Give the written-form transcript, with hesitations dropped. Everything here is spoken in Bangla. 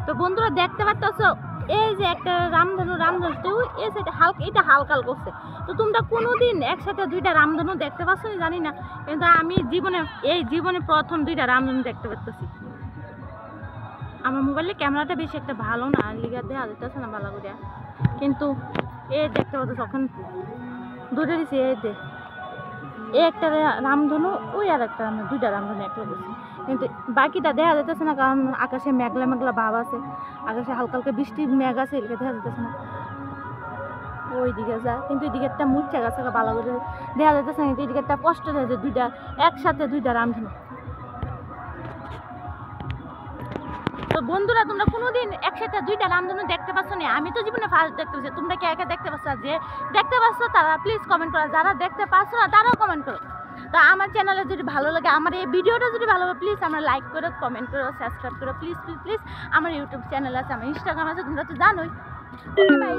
তো বন্ধুরা দেখতে পাচ্ছ এই যে একটা রামধনু এই সাইডে হালকা এটা হালকা করছে। তো তোমরা কোনোদিন একসাথে দুইটা রামধনু দেখতে পাচ্ছ না জানি না, কিন্তু আমি জীবনে প্রথম দুইটা রামধনু দেখতে পাচ্ছি। আমার মোবাইলে ক্যামেরাটা বেশি একটা ভালো না, লিগা দেওয়া যেতেছে না ভালো করে, কিন্তু এই দেখতে পাচ্ছ তখন ধরে দিছি এই একটা রামধনু, ওই আর একটা রামধনু, দুইটা রামধনু একটা দিচ্ছি, কিন্তু বাকিটা দেখা যেতেছে না, কারণ আকাশে মেঘলা মেঘলা ভাব আছে, আকাশে হালকা হালকা বৃষ্টির মেঘ আছে, এদিকে দেখা যেতেছে না। ওই দিকে যায়, কিন্তু এই দিকে একটা মুচ্ছা গাছে ভালো করে দেখা যেতেছে না, কিন্তু এই দিকে একটা কষ্ট হয়েছে দুইটা একসাথে দুইটা রামধনু। তো বন্ধুরা তোমরা কোনোদিন একসাথে দুইটা রামধনু দেখতে পাচ্ছ না? আমি তো জীবনে ফার্স্ট দেখতে পাচ্ছি। তোমরা কে একা দেখতে পাচ্ছ? যে দেখতে পাচ্ছ তারা প্লিজ কমেন্ট করো, যারা দেখতে পাচ্ছ না তারাও কমেন্ট করো। তো আমার চ্যানেলে যদি ভালো লাগে, আমার এই ভিডিওটা যদি ভালো লাগে, প্লিজ আমরা লাইক করো, কমেন্ট করো, সাবস্ক্রাইব করো, প্লিজ প্লিজ প্লিজ। আমার ইউটিউব চ্যানেল আছে, আমার ইনস্টাগ্রাম আছে, তোমরা তো জানোই। বাই।